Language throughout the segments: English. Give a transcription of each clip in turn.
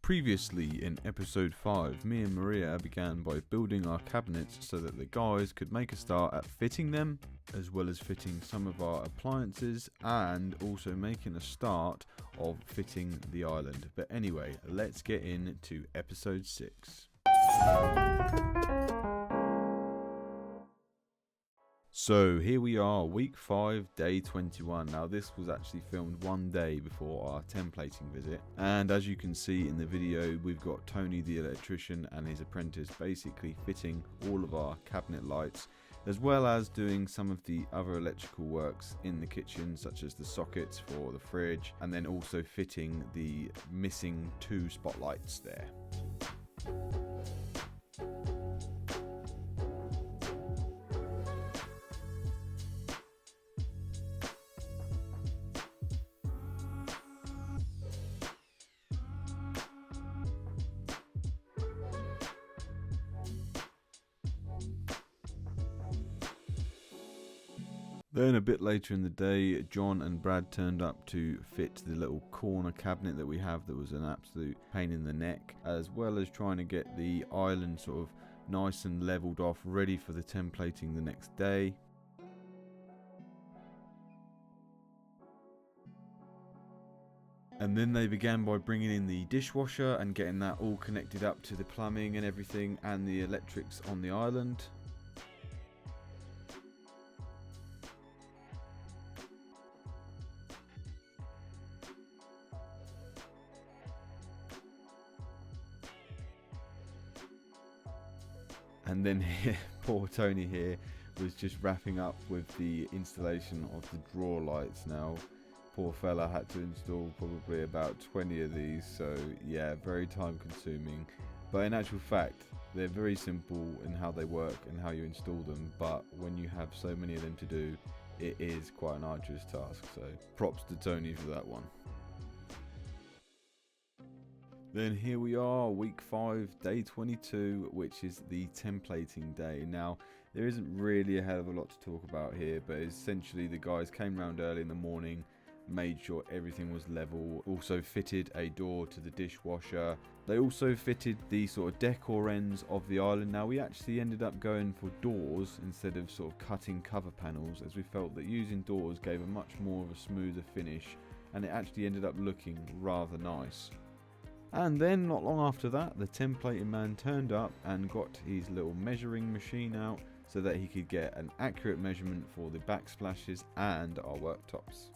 Previously in episode 5, me and Maria began by building our cabinets so that the guys could make a start at fitting them, as well as fitting some of our appliances and also making a start of fitting the island. But anyway, let's get into episode 6. So here we are, week 5, day 21. Now this was actually filmed one day before our templating visit, and as you can see in the video, we've got Tony the electrician and his apprentice basically fitting all of our cabinet lights, as well as doing some of the other electrical works in the kitchen, such as the sockets for the fridge, and then also fitting the missing 2 spotlights there. Then a bit later in the day, John and Brad turned up to fit the little corner cabinet that we have that was an absolute pain in the neck, as well as trying to get the island sort of nice and leveled off, ready for the templating the next day. And then they began by bringing in the dishwasher and getting that all connected up to the plumbing and everything and the electrics on the island. And then here, poor Tony here was just wrapping up with the installation of the drawer lights. Now, poor fella had to install probably about 20 of these, so yeah, very time consuming. But in actual fact, they're very simple in how they work and how you install them, but when you have so many of them to do, it is quite an arduous task, so props to Tony for that one. Then here we are, week 5, day 22, which is the templating day. Now, there isn't really a hell of a lot to talk about here, but essentially the guys came round early in the morning, made sure everything was level, also fitted a door to the dishwasher. They also fitted the sort of decor ends of the island. Now, we actually ended up going for doors instead of sort of cutting cover panels, as we felt that using doors gave a much more of a smoother finish, and it actually ended up looking rather nice. And then not long after that, the templating man turned up and got his little measuring machine out so that he could get an accurate measurement for the backsplashes and our worktops.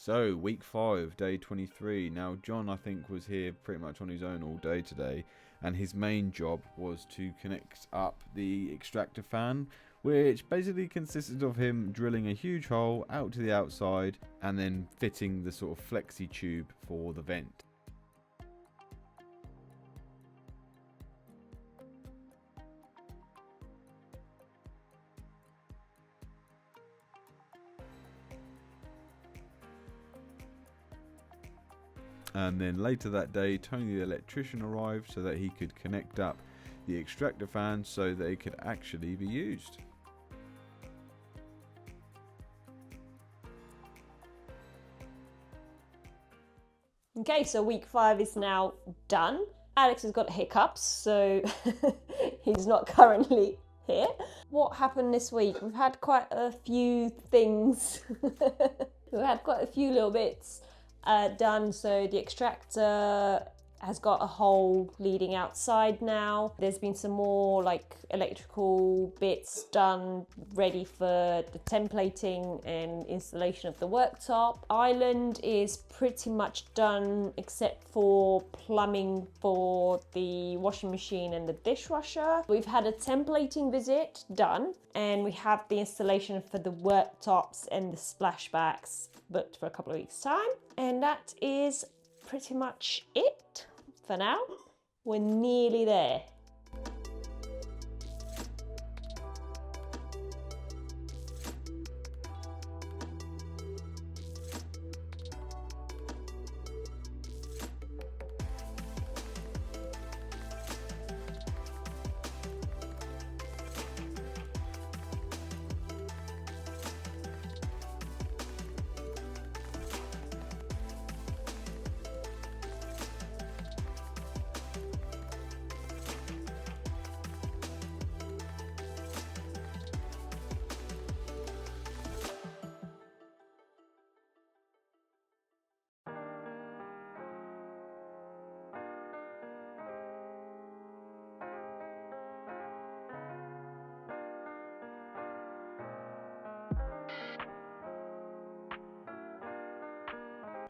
So, week 5, day 23. Now, John, I think, was here pretty much on his own all day today, and his main job was to connect up the extractor fan, which basically consisted of him drilling a huge hole out to the outside and then fitting the sort of flexi tube for the vent. And then later that day, Tony the electrician arrived so that he could connect up the extractor fan so that it could actually be used. Okay, so week 5 is now done. Alex has got hiccups, so he's not currently here. What happened this week? We've had quite a few things. We've had quite a few little bits done. So the extractor has got a hole leading outside now. There's been some more like electrical bits done ready for the templating and installation of the worktop. Island is pretty much done except for plumbing for the washing machine and the dishwasher. We've had a templating visit done, and we have the installation for the worktops and the splashbacks booked for a couple of weeks' time. And that is pretty much it for now. We're nearly there.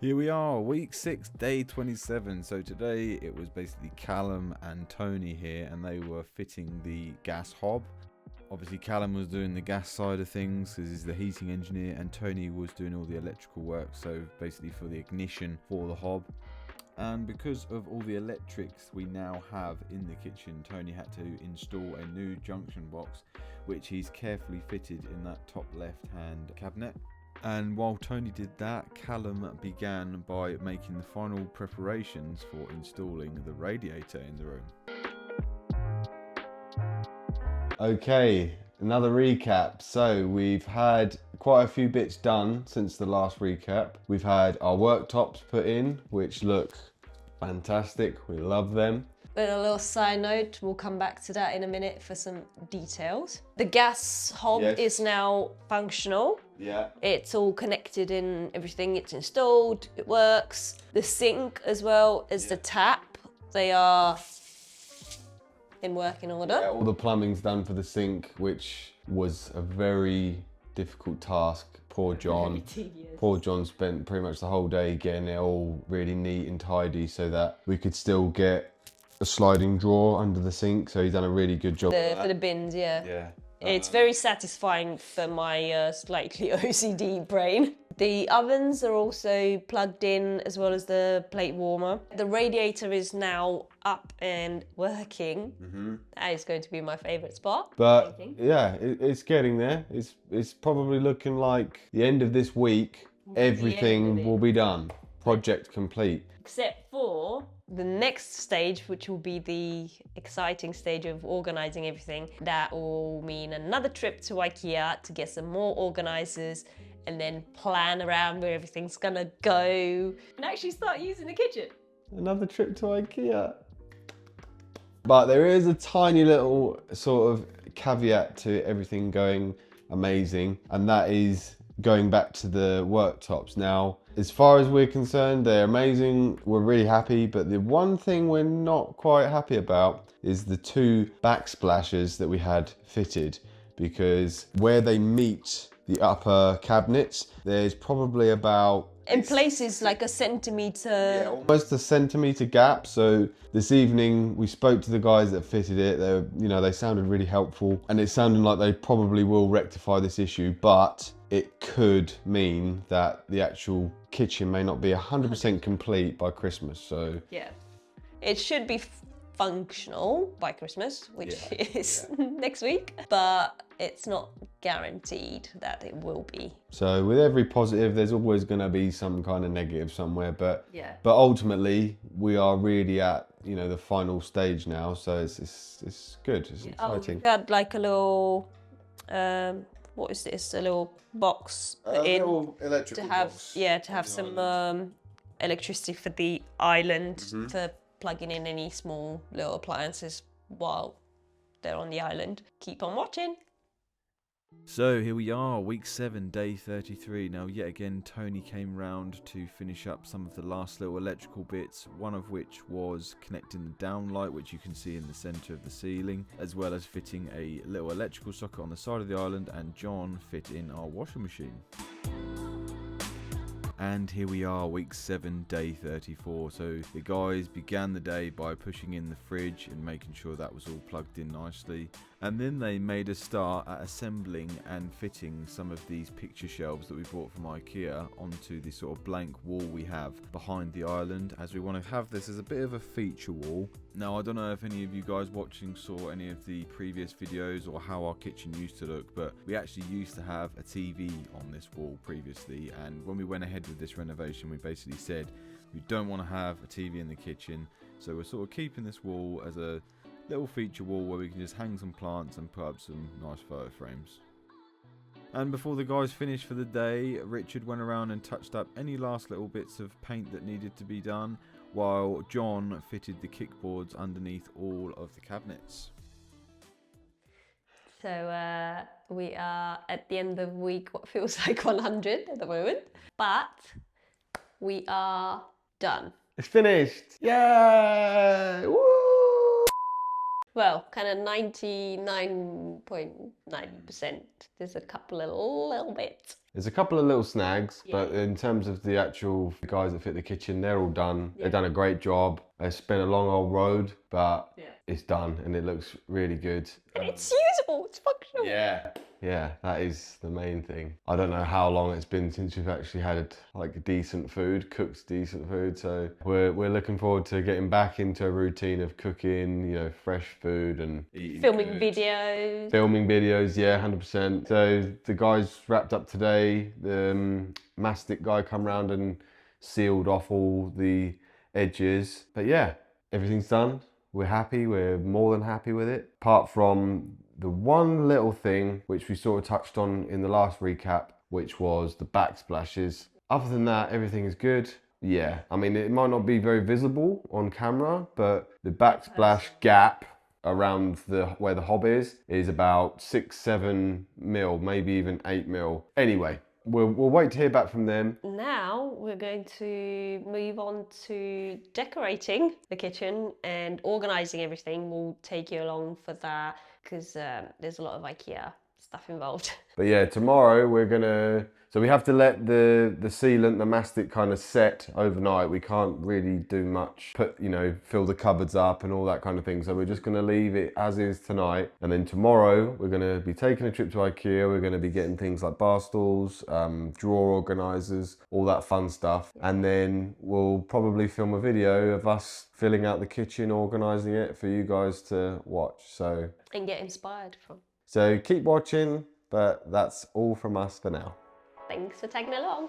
Here we are, week 6, day 27. So today it was basically Callum and Tony here, and they were fitting the gas hob. Obviously Callum was doing the gas side of things because he's the heating engineer, and Tony was doing all the electrical work, so basically for the ignition for the hob. And because of all the electrics we now have in the kitchen, Tony had to install a new junction box, which he's carefully fitted in that top left hand cabinet. And while Tony did that, Callum began by making the final preparations for installing the radiator in the room. Okay, another recap. So we've had quite a few bits done since the last recap. We've had our worktops put in, which look fantastic. We love them. But a little side note, we'll come back to that in a minute for some details. The gas hob is now functional. Yeah. It's all connected and everything. It's installed, it works. The sink as well as the tap, they are in working order. Yeah, all the plumbing's done for the sink, which was a very difficult task. Poor John. Poor John spent pretty much the whole day getting it all really neat and tidy so that we could still get a sliding drawer under the sink. So he's done a really good job for the bins, yeah. It's very satisfying for my slightly OCD brain. The ovens are also plugged in, as well as the plate warmer. The radiator is now up and working. That is going to be my favourite spot. But yeah, it's getting there. It's probably looking like the end of this week, everything will be done. Project complete. Except for the next stage, which will be the exciting stage of organising everything. That will mean another trip to IKEA to get some more organisers and then plan around where everything's gonna go and actually start using the kitchen. Another trip to IKEA. But there is a tiny little sort of caveat to everything going amazing, and that is going back to the worktops. Now, as far as we're concerned, they're amazing. We're really happy, but the one thing we're not quite happy about is the 2 backsplashes that we had fitted, because where they meet the upper cabinets, there's probably about... In places like a centimetre... Yeah, almost a centimetre gap. So this evening we spoke to the guys that fitted it. They sounded really helpful, and it sounded like they probably will rectify this issue, but it could mean that the actual kitchen may not be 100% complete by Christmas. So yeah, it should be functional by Christmas, which is next week, but it's not guaranteed that it will be. So with every positive, there's always going to be some kind of negative somewhere, but ultimately we are really at the final stage now, so it's good. It's exciting. We had like a little what is this? A little box put in little electrical to have box to have some electricity for the island for plugging in any small little appliances while they're on the island. Keep on watching. So here we are, week 7, day 33. Now yet again Tony came round to finish up some of the last little electrical bits, one of which was connecting the downlight, which you can see in the centre of the ceiling, as well as fitting a little electrical socket on the side of the island, and John fit in our washing machine. And here we are, week 7, day 34. So the guys began the day by pushing in the fridge and making sure that was all plugged in nicely. And then they made a start at assembling and fitting some of these picture shelves that we bought from IKEA onto the sort of blank wall we have behind the island, as we want to have this as a bit of a feature wall. Now, I don't know if any of you guys watching saw any of the previous videos or how our kitchen used to look, but we actually used to have a TV on this wall previously, and when we went ahead with this renovation, we basically said we don't want to have a TV in the kitchen, so we're sort of keeping this wall as a little feature wall where we can just hang some plants and put up some nice photo frames. And before the guys finished for the day, Richard went around and touched up any last little bits of paint that needed to be done, while John fitted the kickboards underneath all of the cabinets. So we are at the end of week, what feels like 100 at the moment, but we are done. It's finished! Yay! Woo! Well, kind of 99.9%. There's a couple of little bits There's a couple of little snags, but in terms of the actual guys that fit the kitchen, they're all done. They've done a great job. It's been a long old road, but it's done and it looks really good. And it's usable, it's functional. Yeah, that is the main thing. I don't know how long it's been since we've actually had like decent food, cooked decent food. So we're looking forward to getting back into a routine of cooking, you know, fresh food and Filming videos. Filming videos, yeah, 100%. So the guys wrapped up today. The mastic guy come round and sealed off all the edges. But yeah, everything's done. We're happy. We're more than happy with it. Apart from the one little thing which we sort of touched on in the last recap, which was the backsplashes. Other than that, everything is good. Yeah, I mean, it might not be very visible on camera, but the backsplash gap around where the hob is about 6-7 mil, maybe even 8 mil. Anyway, we'll wait to hear back from them. Now we're going to move on to decorating the kitchen and organising everything. We'll take you along for that because there's a lot of IKEA stuff involved. But yeah, tomorrow we're gonna, so we have to let the sealant, the mastic kind of set overnight. We can't really do much, fill the cupboards up and all that kind of thing. So we're just gonna leave it as is tonight. And then tomorrow we're gonna be taking a trip to IKEA. We're gonna be getting things like bar stools, drawer organizers, all that fun stuff. And then we'll probably film a video of us filling out the kitchen, organizing it for you guys to watch. And get inspired from. So keep watching, but that's all from us for now. Thanks for tagging along.